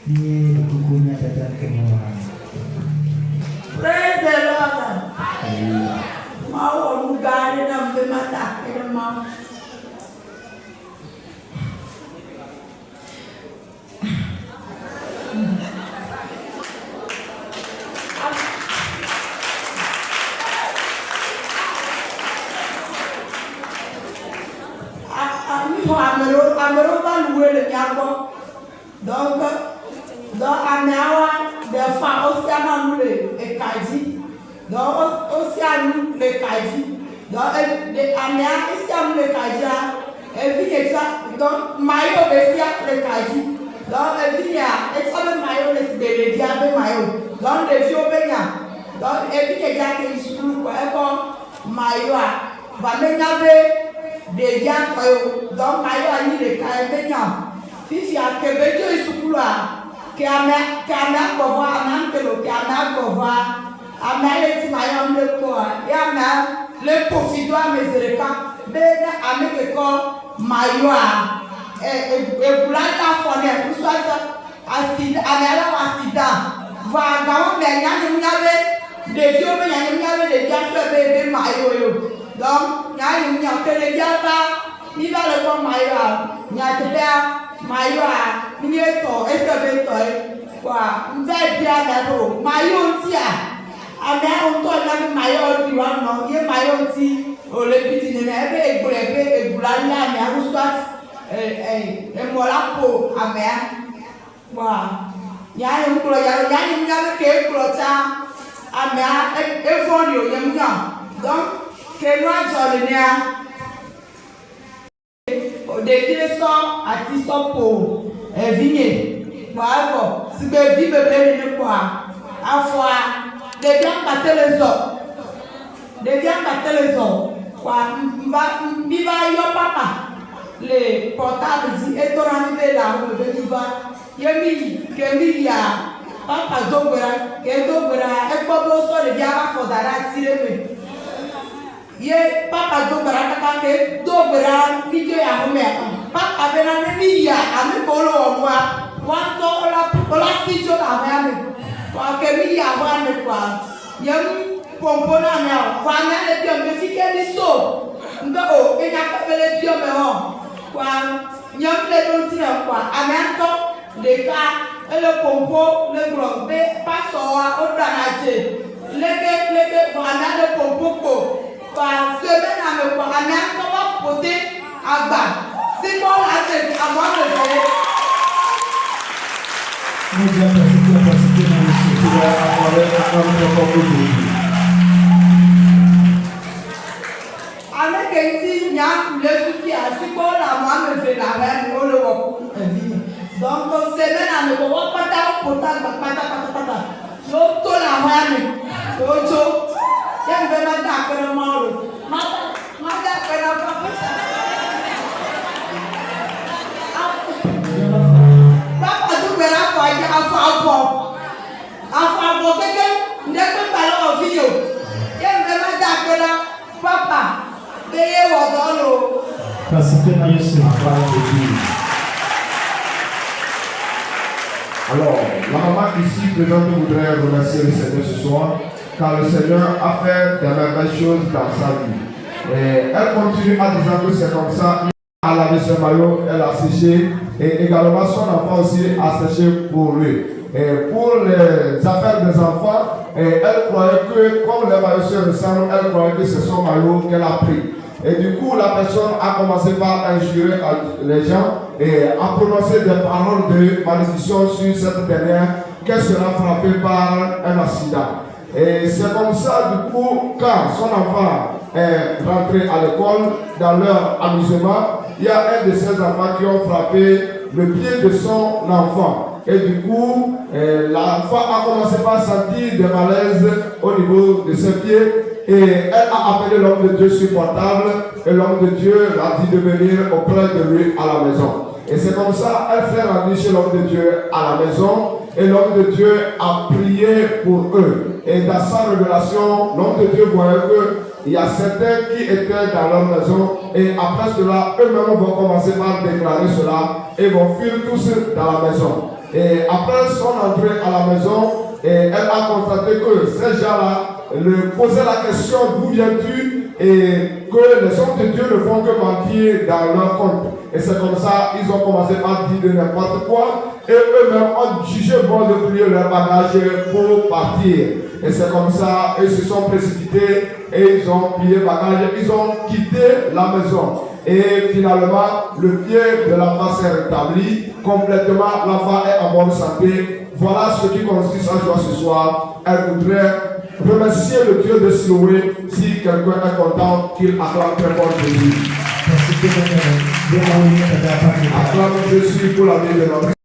Praise the Lord. Mau mugari na mbemata kile mau. Amero va louer le diable. Donc Anawa de fa Océana nous les Kaji. Donc Océane les Kaji. Donc Anea Océane les Kaji. Et puis donc Mayo Bessia les Kaji. Donc et puis et ça le Mayo les diable Mayo. Donc les vieux benya. Donc et puis il y a que ils quoi Mayo va menaber des gens donc Mayo a mis les Kaji. Fifi a kebejo isukula ke ana bowa anankelo ke ana bowa amele ti mayo mlepo ya na le pofido amezereka be na ameke ko mayo e bulanta fone uswaza asida anela wasida va gawo me nyanye nyabe de dio me nyanye nyabe de dia febe be mayo yo donc nyanye nyake le dia ba ni ba le ko mayo nyatebea Mayo ni eto esebeto kwa nze bia na ro mayo ti ame onto na mayo di wa no ye mayo ti o le biti ni ebe egbura ni ame arusa emolapo ame wa ya ye nkulo ya ni nya ke nkulo ta ame evoni o ye nya donc ke no ajole ni a de so ati sopo evinye baavo sigbe bi bebe ni kwa afwa de bien batelezo kwa mba yo papa le portable di etorani de la wo de diva yemi kemi ya papa dogbera ke dogbera ekpobo so le dia ba for dara tireme ye papa dogbera kaka ke dogbera video ya home papa bena ni ya ami bolo omwa wanto ola tijo la me kwa ke mi ya wa ne kwa yem pompona me kwa na le bio me fike ni so ndo o enya ka bele bio me ho kwa nyam le don ti kwa amanto de ka ele pompo le gro be paso wa odra na je leke kwa na le pompo ko kwa sebe na me kwa amanto wa pote agba si mo la te àwọn le fere nous avons passé dans le secteur avec un propre avec ici nya le souci à si ko la mo me fe la ba ni o le wo donc sebe na me ko pata pata yo to la wa ni ojo ye be na ta ko mo ro ma da ko na papa afọ keke ndekpe mbala oviyo ye mbema dakpela papa beye wodolo parce que na Yesu va dire. Alors, la maman ici présente voudrait remercier le Seigneur ce soir car le Seigneur a fait de merveilleuses choses dans sa vie. Et elle continue à dire que c'est comme ça. À la maison Mayo, elle a séché et également son enfant aussi a séché pour lui. Et pour les affaires des enfants, elle croyait que comme les maillots se ressemblent, elle croyait que c'est son maillot qu'elle a pris. Et du coup, la personne a commencé par injurer les gens et a prononcé des paroles de malédiction sur cette dernière qu'elle sera frappée par un accident. Et c'est comme ça, du coup, quand son enfant est rentré à l'école, dans leur amusement, il y a un de ses enfants qui ont frappé le pied de son enfant. Et du coup, l'enfant a commencé par sentir des malaises au niveau de ses pieds. Et elle a appelé l'homme de Dieu supportable. Et l'homme de Dieu l'a dit de venir auprès de lui à la maison. Et c'est comme ça, elle s'est rendue chez l'homme de Dieu à la maison. Et l'homme de Dieu a prié pour eux. Et dans sa révélation, l'homme de Dieu voyait qu'il y a certains qui étaient dans leur maison. Et après cela, eux-mêmes vont commencer par déclarer cela. Et vont fuir tous dans la maison. Et après son entrée à la maison, elle a constaté que ces gens-là le posaient la question d'où viens-tu et que les hommes de Dieu ne font que mentir dans leur compte. Et c'est comme ça ils ont commencé à dire de n'importe quoi et eux-mêmes ont jugé bon de plier leur bagage pour partir. Et c'est comme ça, ils se sont précipités et ils ont plié le bagage, ils ont quitté la maison. Et finalement, le pied de l'enfant s'est rétabli complètement, l'enfant est en bonne santé. Voilà ce qui consiste en joie ce soir. Elle voudrait remercier le Dieu de Siloué. Si quelqu'un est content, qu'il acclame très fort Jésus. Acclame Jésus pour la vie de notre